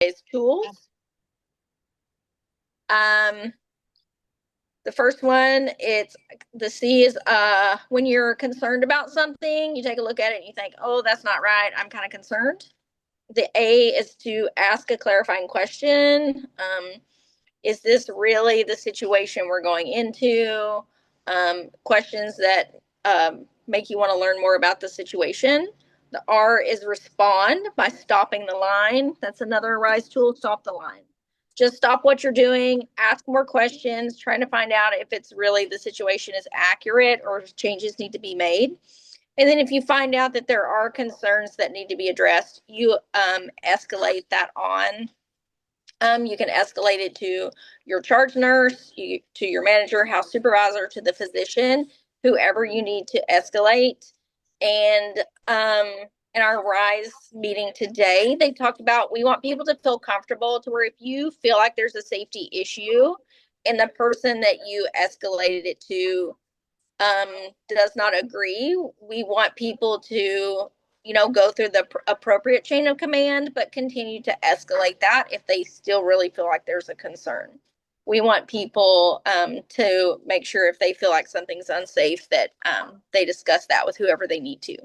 RISE tools. The first one, the C is when you're concerned about something, you take a look at it and you think, oh, that's not right. I'm kind of concerned. The A is to ask a clarifying question. Is this really the situation we're going into? Questions that make you want to learn more about the situation. The R is respond by stopping the line. That's another RISE tool, stop the line. Just stop what you're doing, ask more questions, trying to find out if it's really the situation is accurate or changes need to be made. And then if you find out that there are concerns that need to be addressed, you escalate that on. You can escalate it to your charge nurse, to your manager, house supervisor, to the physician, whoever you need to escalate. And in our RISE meeting today, they talked about we want people to feel comfortable to where if you feel like there's a safety issue and the person that you escalated it to does not agree, we want people to go through the appropriate chain of command, but continue to escalate that if they still really feel like there's a concern. We want people to make sure if they feel like something's unsafe that they discuss that with whoever they need to.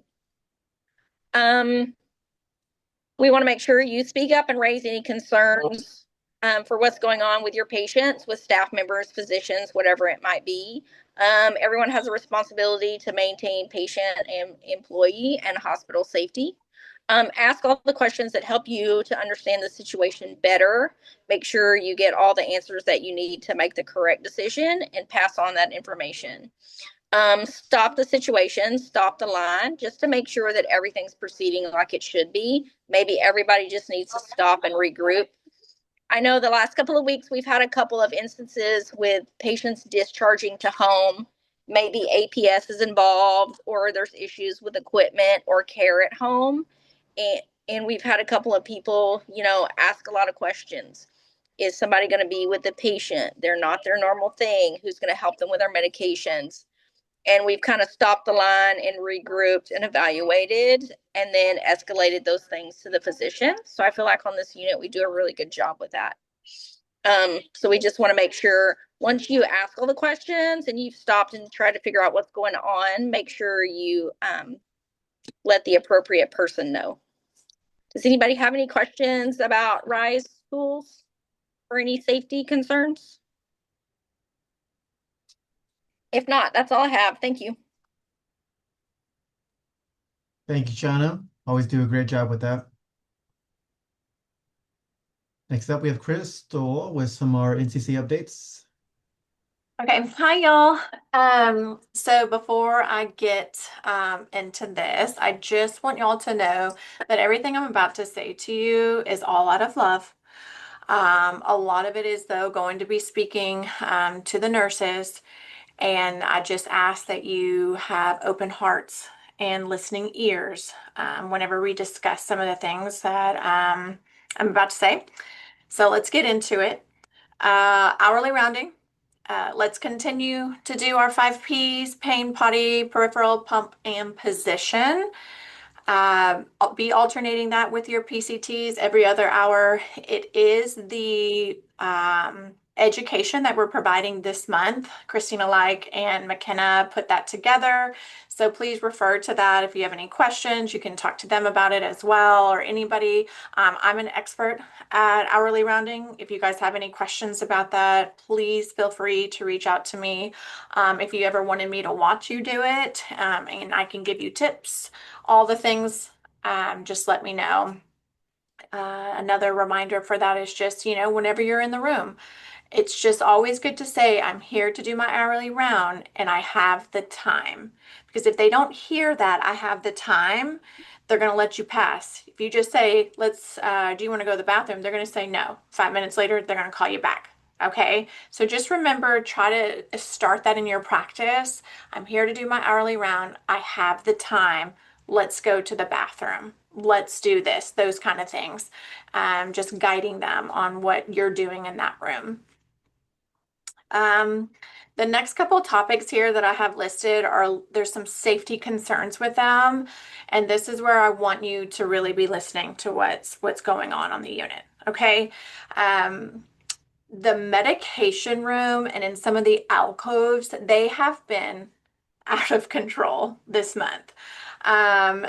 We want to make sure you speak up and raise any concerns for what's going on with your patients, with staff members, physicians, whatever it might be. Everyone has a responsibility to maintain patient and employee and hospital safety. Ask all the questions that help you to understand the situation better. Make sure you get all the answers that you need to make the correct decision and pass on that information. Stop the situation, stop the line, just to make sure that everything's proceeding like it should be. Maybe everybody just needs to stop and regroup. I know the last couple of weeks we've had a couple of instances with patients discharging to home. Maybe APS is involved, or there's issues with equipment or care at home. And we've had a couple of people, ask a lot of questions. Is somebody going to be with the patient? They're not their normal thing. Who's going to help them with our medications? And we've kind of stopped the line and regrouped and evaluated and then escalated those things to the physician. So I feel like on this unit, we do a really good job with that. So we just want to make sure once you ask all the questions and you've stopped and tried to figure out what's going on, make sure you let the appropriate person know. Does anybody have any questions about RISE tools or any safety concerns? If not, that's all I have. Thank you. Thank you, Shauna. Always do a great job with that. Next up, we have Crystal with some more NCC updates. Okay, hi y'all. So before I get into this, I just want y'all to know that everything I'm about to say to you is all out of love. A lot of it is, though, going to be speaking to the nurses, and I just ask that you have open hearts and listening ears whenever we discuss some of the things that I'm about to say. So let's get into it. Hourly rounding. Let's continue to do our 5 Ps: pain, potty, peripheral, pump, and position. I'll be alternating that with your PCTs every other hour. It is the education that we're providing this month. Christina Like and McKenna put that together. So please refer to that. If you have any questions, you can talk to them about it as well, or anybody. I'm an expert at hourly rounding. If you guys have any questions about that, please feel free to reach out to me. If you ever wanted me to watch you do it, and I can give you tips, all the things, just let me know. Another reminder for that is just, whenever you're in the room, it's just always good to say, I'm here to do my hourly round and I have the time. Because if they don't hear that, I have the time, they're going to let you pass. If you just say, do you want to go to the bathroom? They're going to say no. 5 minutes later, they're going to call you back. Okay, so just remember, try to start that in your practice. I'm here to do my hourly round. I have the time. Let's go to the bathroom. Let's do this, those kind of things. Just guiding them on what you're doing in that room. The next couple of topics here that I have listed there's some safety concerns with them. And this is where I want you to really be listening to what's going on the unit. Okay. Um, the medication room and in some of the alcoves, they have been out of control this month. Um,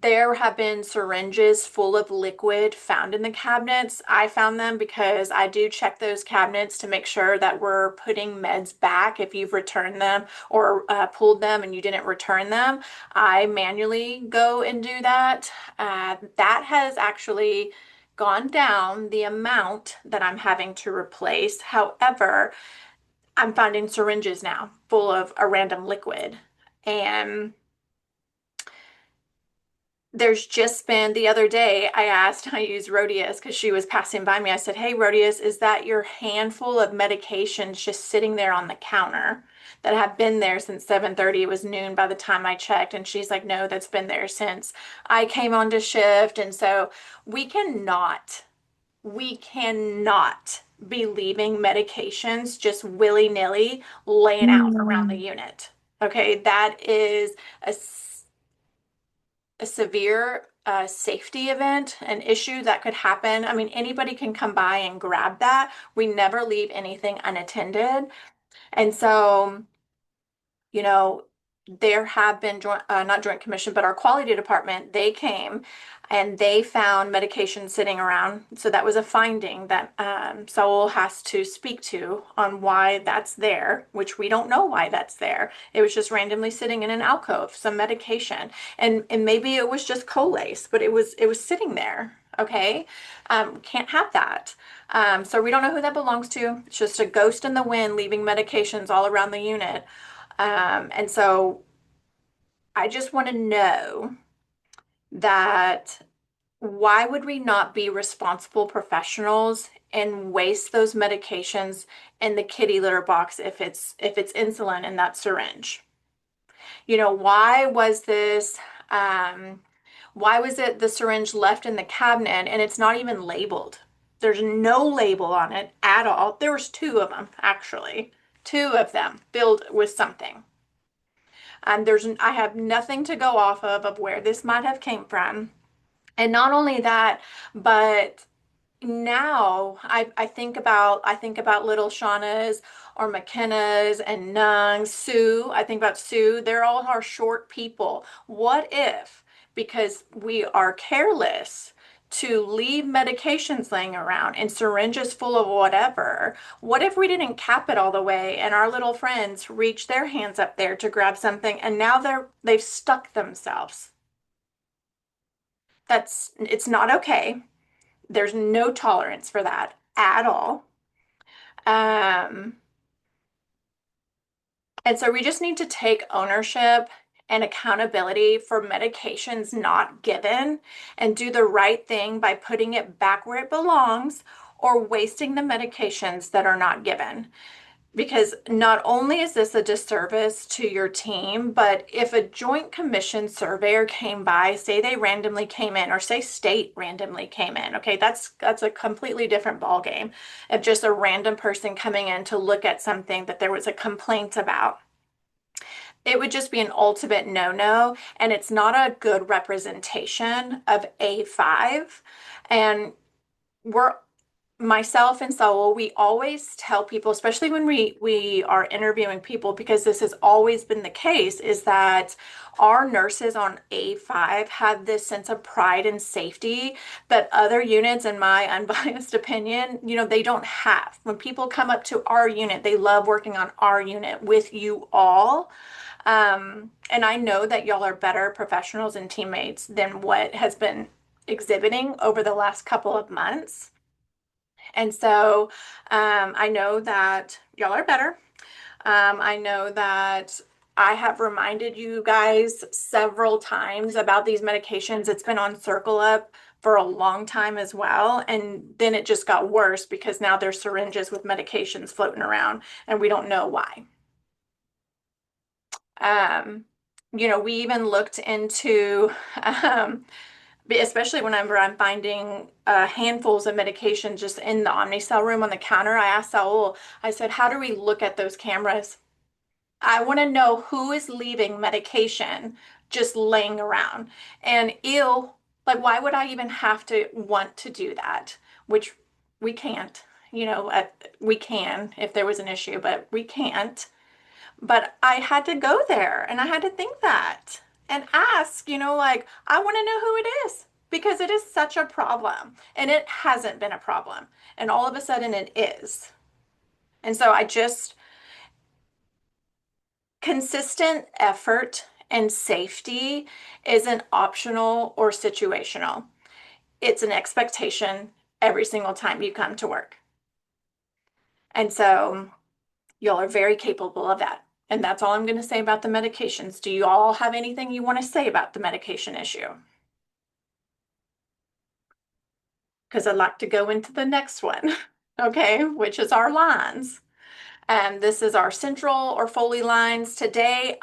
there have been syringes full of liquid found in the cabinets. I found them because I do check those cabinets to make sure that we're putting meds back if you've returned them or pulled them and you didn't return them. I manually go and do that. That has actually gone down the amount that I'm having to replace. However, I'm finding syringes now full of a random liquid. And there's just been the other day, I used Rhodius because she was passing by me. I said, "Hey, Rhodius, is that your handful of medications just sitting there on the counter that have been there since 7:30? It was noon by the time I checked." And she's like, "No, that's been there since I came on to shift." And so we cannot we cannot be leaving medications just willy-nilly laying out around the unit. Okay, that is a, a severe safety event, an issue that could happen. I mean, anybody can come by and grab that. We never leave anything unattended. And so, you know, there have been not joint commission, but our quality department, they came and they found medication sitting around. So that was a finding that Saul has to speak to on why that's there, which we don't know why that's there. It was just randomly sitting in an alcove, some medication, and maybe it was just Colace, but it was sitting there. Okay, can't have that. So we don't know who that belongs to. It's just a ghost in the wind leaving medications all around the unit. And so I just want to know that why would we not be responsible professionals and waste those medications in the kitty litter box if it's insulin in that syringe? Why was this why was it the syringe left in the cabinet and it's not even labeled? There's no label on it at all. There was two of them, actually. Two of them filled with something. I have nothing to go off of where this might have came from. And not only that, but now I think about little Shauna's or McKenna's and Nung's, Sue. I think about Sue. They're all our short people. What if, because we are careless, to leave medications laying around and syringes full of whatever, what if we didn't cap it all the way and our little friends reach their hands up there to grab something and now they've stuck themselves? It's not okay. There's no tolerance for that at all. Um, and so we just need to take ownership and accountability for medications not given and do the right thing by putting it back where it belongs or wasting the medications that are not given. Because not only is this a disservice to your team, but if a joint commission surveyor came by, say they randomly came in, or say state randomly came in, okay, that's a completely different ballgame. If just a random person coming in to look at something that there was a complaint about, it would just be an ultimate no-no, and it's not a good representation of A5. And we're myself and Saul, we always tell people, especially when we are interviewing people, because this has always been the case, is that our nurses on A5 have this sense of pride and safety that other units, in my unbiased opinion, they don't have. When people come up to our unit, they love working on our unit with you all. And I know that y'all are better professionals and teammates than what has been exhibiting over the last couple of months. And so I know that y'all are better. I know that I have reminded you guys several times about these medications. It's been on Circle Up for a long time as well. And then it just got worse because now there's syringes with medications floating around and we don't know why. We even looked into especially whenever I'm finding handfuls of medication just in the Omnicell room on the counter. I asked Saul, I said, how do we look at those cameras? I want to know who is leaving medication just laying around. And like, why would I even have to want to do that? which we can't, we can if there was an issue, but we can't. But I had to go there and I had to think that and ask, like, I want to know who it is because it is such a problem and it hasn't been a problem. And all of a sudden it is. And so consistent effort and safety isn't optional or situational. It's an expectation every single time you come to work. And so y'all are very capable of that. And that's all I'm going to say about the medications. Do you all have anything you want to say about the medication issue? Because I'd like to go into the next one, okay, which is our lines. And this is our central or Foley lines. Today,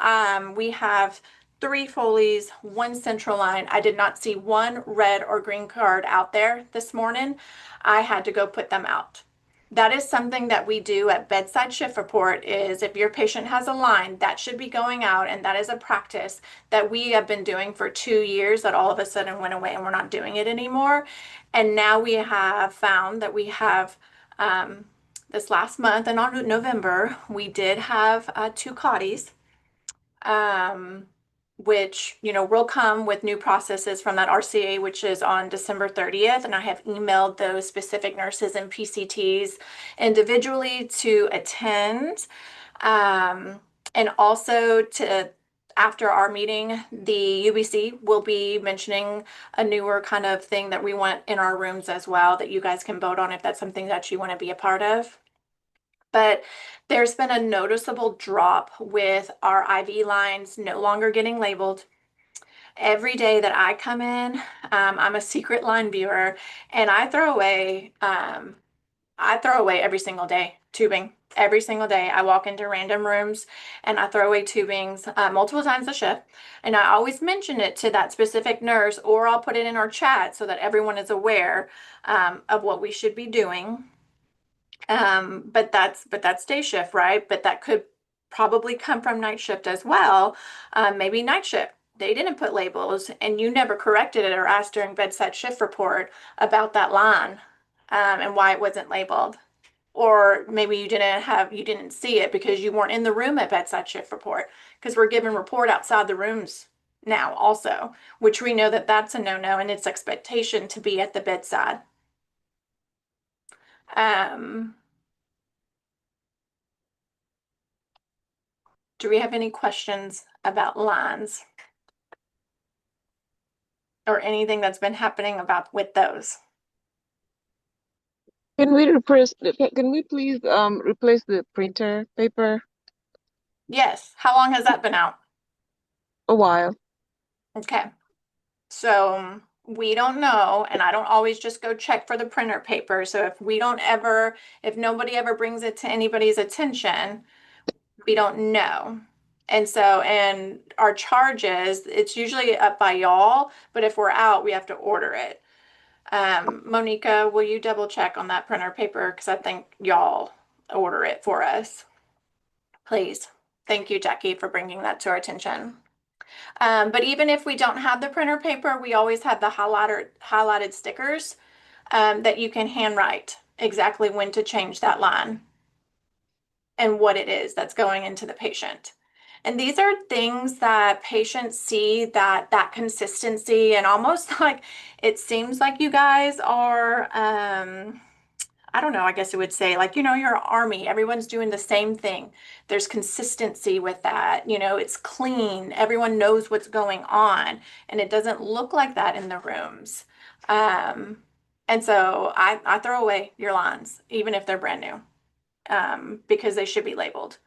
we have 3 Foleys, 1 central line. I did not see 1 red or green card out there this morning. I had to go put them out. That is something that we do at bedside shift report is if your patient has a line, that should be going out, and that is a practice that we have been doing for 2 years that all of a sudden went away and we're not doing it anymore. And now we have found that we have this last month and on November, we did have 2 CAUTIs, which, will come with new processes from that RCA, which is on December 30th. And I have emailed those specific nurses and PCTs individually to attend. And also after our meeting, the UBC will be mentioning a newer kind of thing that we want in our rooms as well that you guys can vote on if that's something that you want to be a part of. But there's been a noticeable drop with our IV lines no longer getting labeled. Every day that I come in, I'm a secret line viewer, and I throw away every single day tubing. Every single day, I walk into random rooms and I throw away tubings multiple times a shift. And I always mention it to that specific nurse, or I'll put it in our chat so that everyone is aware of what we should be doing. But that's day shift, right? But that could probably come from night shift as well. Maybe night shift, they didn't put labels and you never corrected it or asked during bedside shift report about that line and why it wasn't labeled. Or maybe you didn't see it because you weren't in the room at bedside shift report, because we're giving report outside the rooms now also, which we know that that's a no-no and it's expectation to be at the bedside. Do we have any questions about lines or anything that's been happening with those? Can we please replace the printer paper? Yes. How long has that been out? A while. Okay. So we don't know, and I don't always just go check for the printer paper. So if nobody ever brings it to anybody's attention, we don't know. And our charges, it's usually up by y'all, but if we're out, we have to order it. Monica, will you double check on that printer paper? Because I think y'all order it for us. Please. Thank you, Jackie, for bringing that to our attention. But even if we don't have the printer paper, we always have the highlighted stickers that you can handwrite exactly when to change that line and what it is that's going into the patient. And these are things that patients see, that consistency, and almost like it seems like you guys are, I don't know, I guess it would say like, you're an army, everyone's doing the same thing. There's consistency with that, it's clean, everyone knows what's going on, and it doesn't look like that in the rooms. And so I throw away your lines, even if they're brand new, because they should be labeled.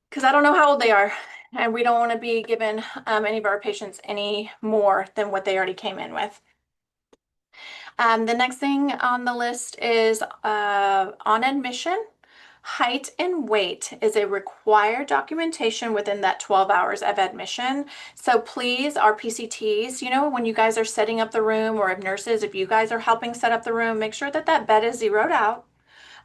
Because I don't know how old they are, and we don't want to be giving any of our patients any more than what they already came in with. The next thing on the list is on admission, height and weight is a required documentation within that 12 hours of admission. So please, our PCTs, when you guys are setting up the room, or if nurses, if you guys are helping set up the room, make sure that bed is zeroed out.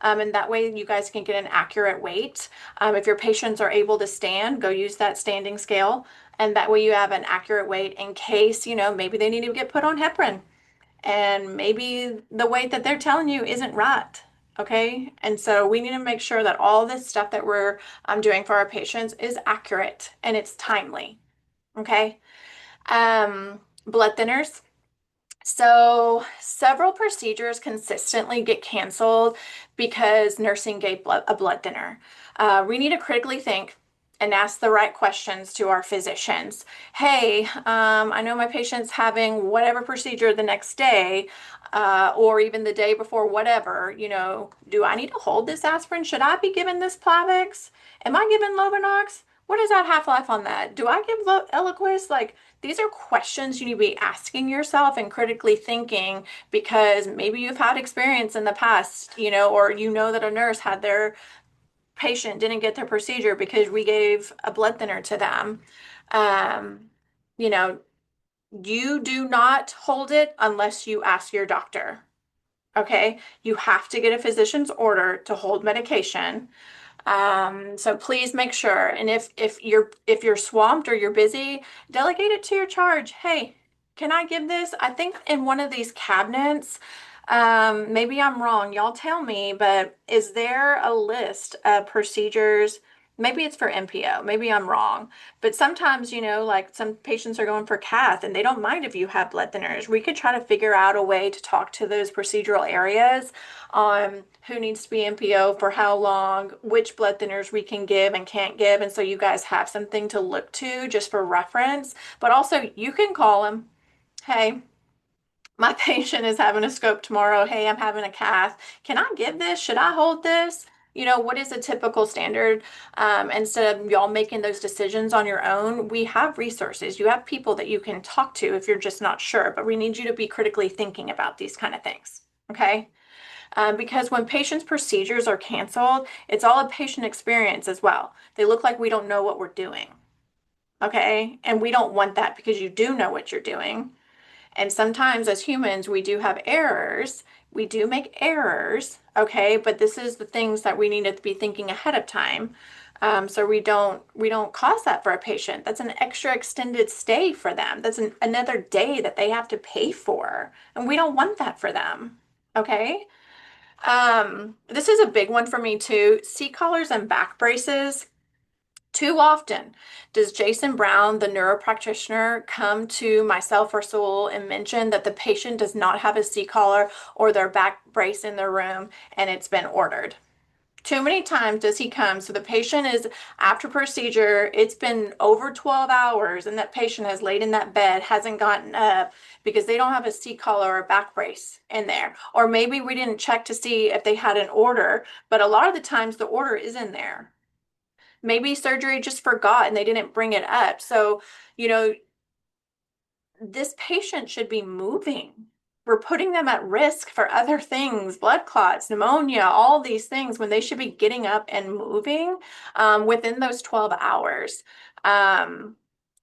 And that way you guys can get an accurate weight. If your patients are able to stand, go use that standing scale. And that way you have an accurate weight in case, maybe they need to get put on heparin. and maybe the weight that they're telling you isn't right. Okay. And so we need to make sure that all this stuff that we're doing for our patients is accurate and it's timely. Okay. Blood thinners. So several procedures consistently get canceled because nursing gave a blood thinner. We need to critically think and ask the right questions to our physicians. Hey, I know my patient's having whatever procedure the next day, or even the day before, whatever, do I need to hold this aspirin? Should I be given this Plavix? Am I given Lovenox? What is that half-life on that? Do I give Eliquis? Like, these are questions you need to be asking yourself and critically thinking, because maybe you've had experience in the past, or that a nurse had their patient didn't get their procedure because we gave a blood thinner to them. You know, you do not hold it unless you ask your doctor. Okay? You have to get a physician's order to hold medication. So please make sure. And if you're swamped or you're busy, delegate it to your charge. Hey, can I give this? I think in one of these cabinets, maybe I'm wrong. Y'all tell me, but is there a list of procedures? Maybe it's for NPO. Maybe I'm wrong. But sometimes, like some patients are going for cath and they don't mind if you have blood thinners. We could try to figure out a way to talk to those procedural areas on who needs to be NPO for how long, which blood thinners we can give and can't give. And so you guys have something to look to just for reference. But also you can call them. Hey, my patient is having a scope tomorrow. Hey, I'm having a cath. Can I give this? Should I hold this? What is a typical standard? Instead of y'all making those decisions on your own, we have resources. You have people that you can talk to if you're just not sure, but we need you to be critically thinking about these kind of things. Okay? Because when patients' procedures are canceled, it's all a patient experience as well. They look like we don't know what we're doing. Okay? And we don't want that, because you do know what you're doing. And sometimes as humans, we do have errors. We do make errors, okay? But this is the things that we need to be thinking ahead of time. So we don't cause that for a patient. That's an extra extended stay for them. That's another day that they have to pay for. And we don't want that for them, okay? This is a big one for me too. C-collars and back braces. Too often does Jason Brown, the neuropractitioner, come to myself or Sewell and mention that the patient does not have a C-collar or their back brace in their room and it's been ordered. Too many times does he come, so the patient is after procedure, it's been over 12 hours and that patient has laid in that bed, hasn't gotten up because they don't have a C-collar or a back brace in there. Or maybe we didn't check to see if they had an order, but a lot of the times the order is in there. Maybe surgery just forgot and they didn't bring it up. So, this patient should be moving. We're putting them at risk for other things, blood clots, pneumonia, all these things, when they should be getting up and moving within those 12 hours.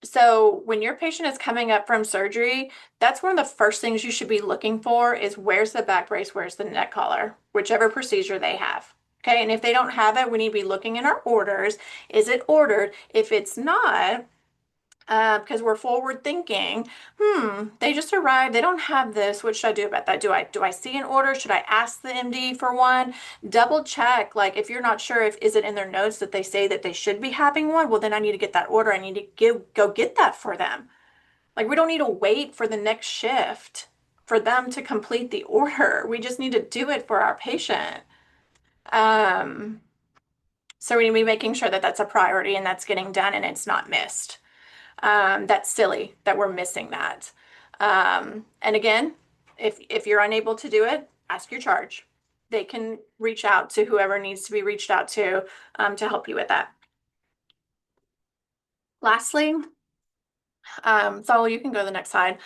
So when your patient is coming up from surgery, that's one of the first things you should be looking for is where's the back brace, where's the neck collar, whichever procedure they have. Okay, and if they don't have it, we need to be looking in our orders. Is it ordered? If it's not, because we're forward thinking, they just arrived, they don't have this, what should I do about that? Do I see an order? Should I ask the MD for one? Double check, like if you're not sure is it in their notes that they say that they should be having one, well then I need to get that order. I need to go get that for them. Like we don't need to wait for the next shift for them to complete the order. We just need to do it for our patient. So we need to be making sure that that's a priority and that's getting done and it's not missed. That's silly that we're missing that. And again, if you're unable to do it, ask your charge. They can reach out to whoever needs to be reached out to help you with that. Lastly, so you can go to the next slide.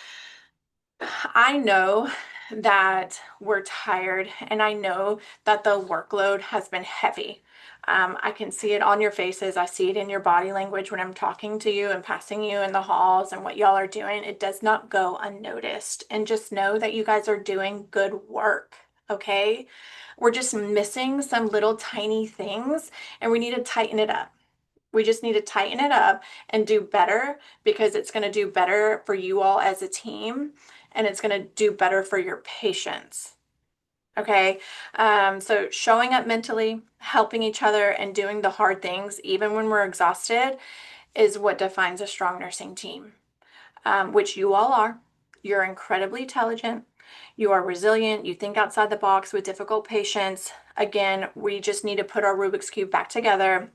I know that we're tired and I know that the workload has been heavy. I can see it on your faces. I see it in your body language when I'm talking to you and passing you in the halls and what y'all are doing. It does not go unnoticed. And just know that you guys are doing good work, okay? We're just missing some little tiny things and we need to tighten it up. We just need to tighten it up and do better because it's going to do better for you all as a team. and it's going to do better for your patients. Okay. So showing up mentally, helping each other, and doing the hard things, even when we're exhausted, is what defines a strong nursing team, which you all are. You're incredibly intelligent. You are resilient. You think outside the box with difficult patients. Again, we just need to put our Rubik's Cube back together.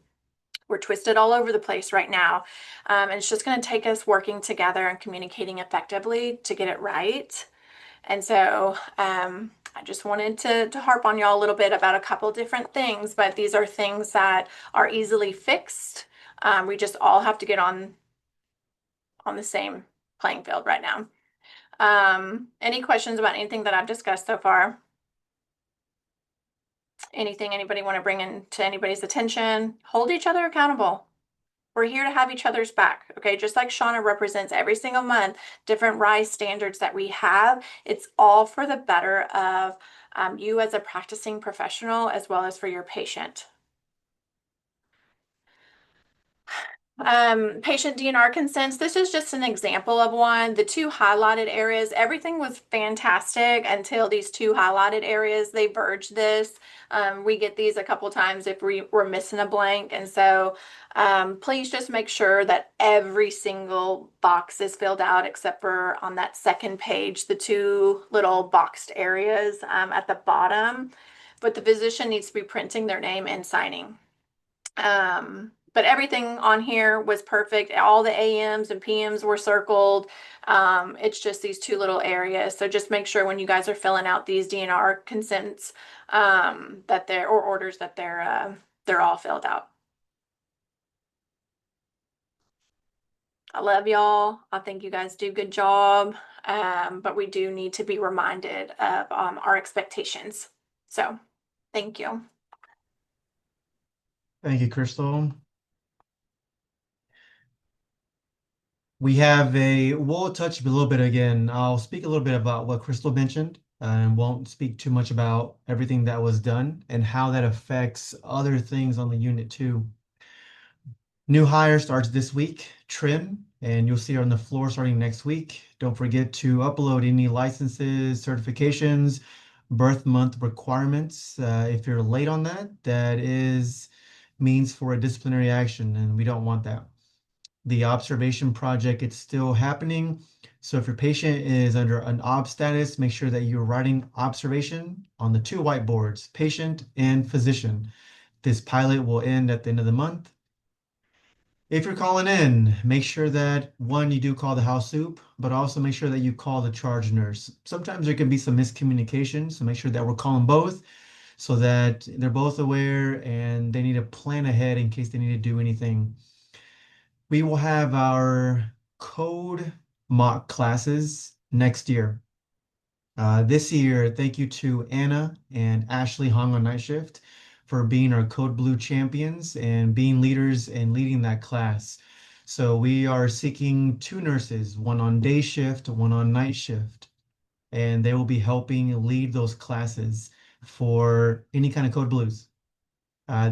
We're twisted all over the place right now. And it's just going to take us working together and communicating effectively to get it right. And so I just wanted to harp on y'all a little bit about a couple different things, but these are things that are easily fixed. We just all have to get on the same playing field right now. Any questions about anything that I've discussed so far? Anything anybody want to bring into anybody's attention? Hold each other accountable. We're here to have each other's back, okay? Just like Shauna represents every single month, different RISE standards that we have, it's all for the better of you as a practicing professional as well as for your patient. Patient DNR consents. This is just an example of one. The two highlighted areas, everything was fantastic until these two highlighted areas, they verge this. We get these a couple times if we're missing a blank. And so please just make sure that every single box is filled out except for on that second page, the two little boxed areas at the bottom. But the physician needs to be printing their name and signing. But everything on here was perfect. All the AMs and PMs were circled. It's just these two little areas. So just make sure when you guys are filling out these DNR consents that they're, or orders, that they're all filled out. I love y'all. I think you guys do a good job. But we do need to be reminded of our expectations. So thank you. Thank you, Crystal. We'll touch a little bit again. I'll speak a little bit about what Crystal mentioned and won't speak too much about everything that was done and how that affects other things on the unit too. New hire starts this week, trim, and you'll see her on the floor starting next week. Don't forget to upload any licenses, certifications, birth month requirements. If you're late on that, that is means for a disciplinary action, and we don't want that. The observation project, it's still happening. So if your patient is under an ob status, make sure that you're writing observation on the two whiteboards, patient and physician. This pilot will end at the end of the month. If you're calling in, make sure that one, you do call the house soup, but also make sure that you call the charge nurse. Sometimes there can be some miscommunication, so make sure that we're calling both so that they're both aware and they need to plan ahead in case they need to do anything. We will have our code mock classes next year. This year, thank you to Anna and Ashley Hong on night shift for being our Code Blue champions and being leaders and leading that class. So we are seeking two nurses, one on day shift, one on night shift, and they will be helping lead those classes for any kind of Code Blues.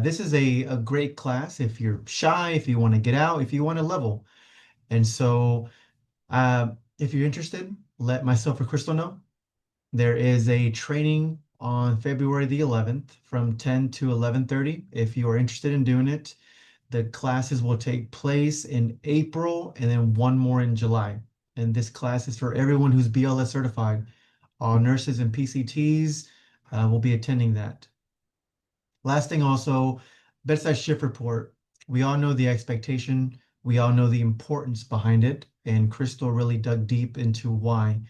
This is a great class if you're shy, if you want to get out, if you want to level. And so if you're interested, let myself or Crystal know. There is a training on February the 11th from 10 to 11:30. If you are interested in doing it, the classes will take place in April and then one more in July. And this class is for everyone who's BLS certified. All nurses and PCTs will be attending that. Last thing also, bedside shift report. We all know the expectation. We all know the importance behind it. And Crystal really dug deep into why.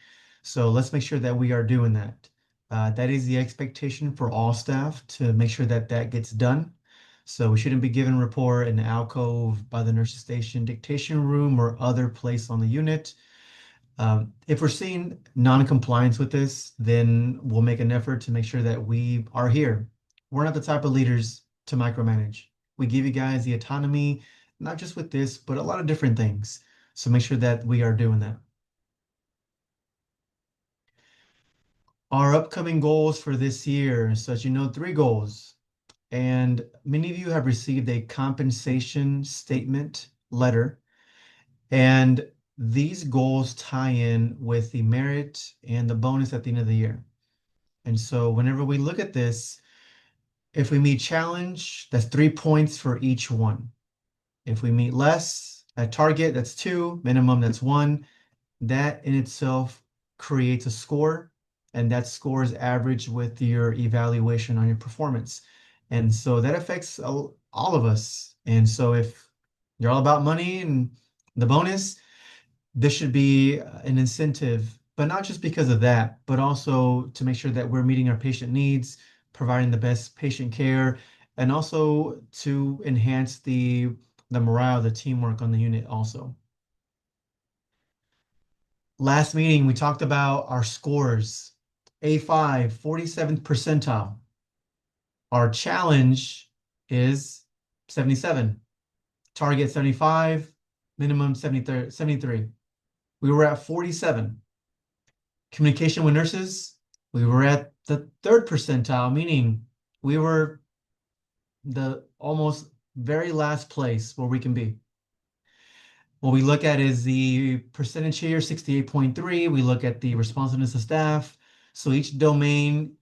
So let's make sure that we are doing that. That is the expectation for all staff to make sure that that gets done. So we shouldn't be given report in the alcove by the nurse's station dictation room or other place on the unit. If we're seeing non-compliance with this, then we'll make an effort to make sure that we are here. We're not the type of leaders to micromanage. We give you guys the autonomy, not just with this, but a lot of different things. So make sure that we are doing that. Our upcoming goals for this year, so as you know, 3 goals. And many of you have received a compensation statement letter. And these goals tie in with the merit and the bonus at the end of the year. And so whenever we look at this, if we meet challenge, that's 3 points for each one. If we meet less at target, that's 2, minimum, that's 1. That in itself creates a score, and that score is averaged with your evaluation on your performance. And so that affects all of us. And so if you're all about money and the bonus, this should be an incentive, but not just because of that, but also to make sure that we're meeting our patient needs, providing the best patient care, and also to enhance the morale, the teamwork on the unit also. Last meeting, we talked about our scores. A5, 47th percentile. Our challenge is 77. Target 75, minimum 73. We were at 47. Communication with nurses, we were at the 3rd percentile, meaning we were the almost very last place where we can be. What we look at is the percentage here, 68.3. We look at the responsiveness of staff. So each domain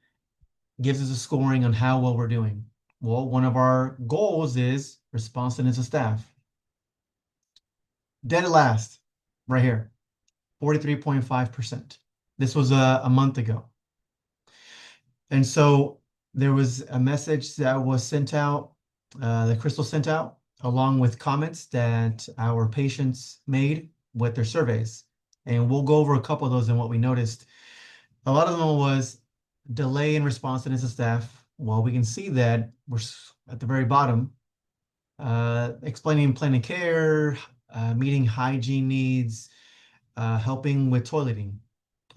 gives us a scoring on how well we're doing. Well, one of our goals is responsiveness of staff. Dead last, right here, 43.5%. This was a month ago. And so there was a message that was sent out, that Crystal sent out, along with comments that our patients made with their surveys. And we'll go over a couple of those and what we noticed. A lot of them was delay in responsiveness of staff. Well, we can see that we're at the very bottom, explaining plan of care, meeting hygiene needs, helping with toileting.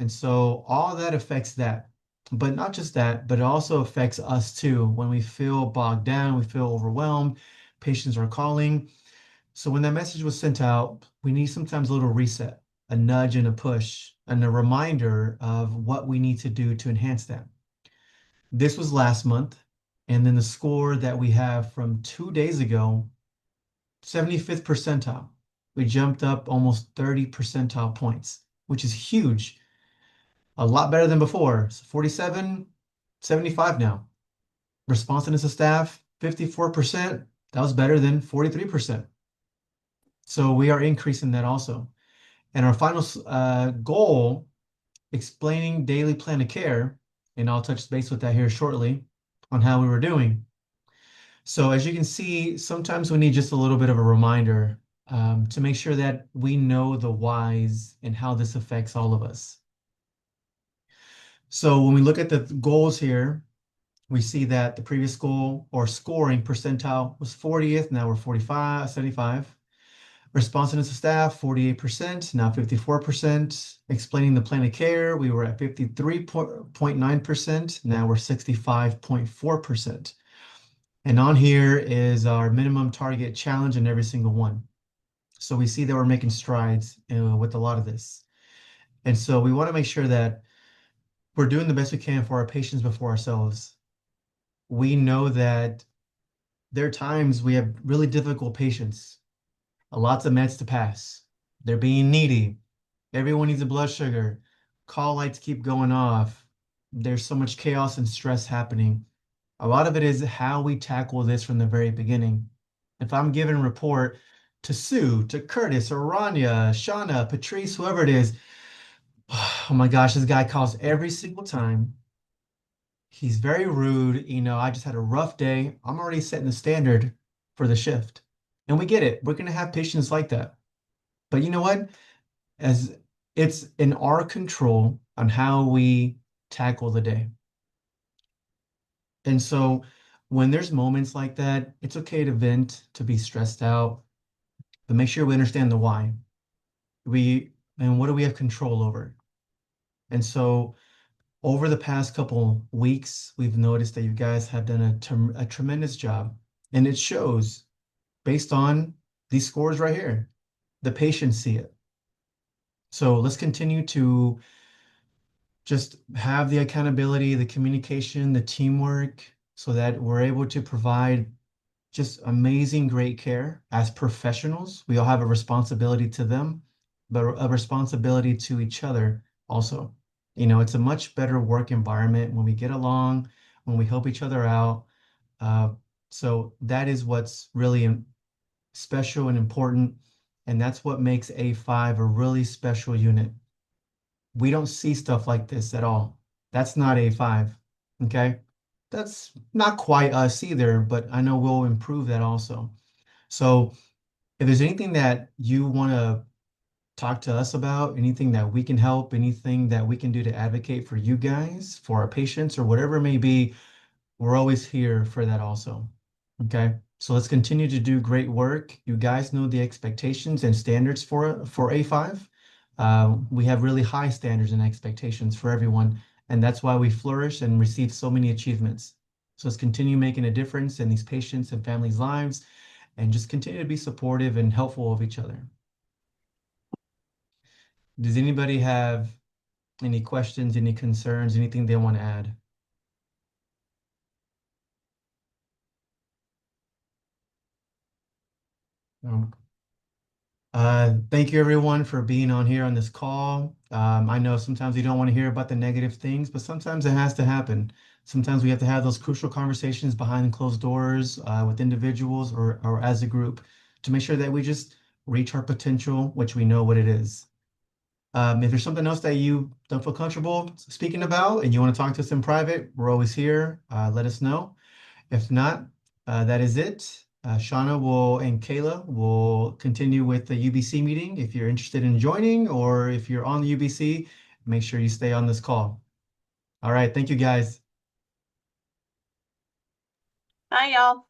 And so all that affects that. But not just that, but it also affects us too. When we feel bogged down, we feel overwhelmed, patients are calling. So when that message was sent out, we need sometimes a little reset, a nudge and a push, and a reminder of what we need to do to enhance that. This was last month. And then the score that we have from 2 days ago, 75th percentile. We jumped up almost 30 percentile points, which is huge. A lot better than before. So 47, 75 now. Responsiveness of staff, 54%. That was better than 43%. So we are increasing that also. And our final goal, explaining daily plan of care, and I'll touch base with that here shortly on how we were doing. So as you can see, sometimes we need just a little bit of a reminder to make sure that we know the whys and how this affects all of us. So when we look at the goals here, we see that the previous goal or scoring percentile was 40th, now we're 45, 75. Responsiveness of staff, 48%, now 54%. Explaining the plan of care, we were at 53.9%, now we're 65.4%. And on here is our minimum target challenge in every single one. So we see that we're making strides with a lot of this. And so we want to make sure that we're doing the best we can for our patients before ourselves. We know that there are times we have really difficult patients, lots of meds to pass. They're being needy. Everyone needs a blood sugar. Call lights keep going off. There's so much chaos and stress happening. A lot of it is how we tackle this from the very beginning. If I'm giving a report to Sue, to Curtis, or Rania, Shauna, Patrice, whoever it is, oh my gosh, this guy calls every single time. He's very rude. I just had a rough day. I'm already setting the standard for the shift. And we get it. We're going to have patients like that. But you know what? As it's in our control on how we tackle the day. And so when there's moments like that, it's okay to vent, to be stressed out, but make sure we understand the why. And what do we have control over? And so over the past couple weeks, we've noticed that you guys have done a tremendous job, and it shows based on these scores right here. The patients see it. So let's continue to just have the accountability, the communication, the teamwork, so that we're able to provide just amazing, great care as professionals. We all have a responsibility to them, but a responsibility to each other also. You know, it's a much better work environment when we get along, when we help each other out. Uh, so that is what's really special and important. And that's what makes A5 a really special unit. We don't see stuff like this at all. That's not A5. Okay. That's not quite us either, but I know we'll improve that also. So if there's anything that you want to talk to us about, anything that we can help, anything that we can do to advocate for you guys, for our patients, or whatever it may be, we're always here for that also. Okay. So let's continue to do great work. You guys know the expectations and standards for A5. We have really high standards and expectations for everyone, and that's why we flourish and receive so many achievements. So let's continue making a difference in these patients' and families' lives, and just continue to be supportive and helpful of each other. Does anybody have any questions, any concerns, anything they want to add? No. Thank you everyone for being on here on this call. I know sometimes you don't want to hear about the negative things, but sometimes it has to happen. Sometimes we have to have those crucial conversations behind closed doors with individuals or as a group to make sure that we just reach our potential, which we know what it is. If there's something else that you don't feel comfortable speaking about and you want to talk to us in private, we're always here. Let us know. If not, that is it. Shauna and Kayla will continue with the UBC meeting. If you're interested in joining or if you're on the UBC, make sure you stay on this call. All right. Thank you, guys. Bye, y'all.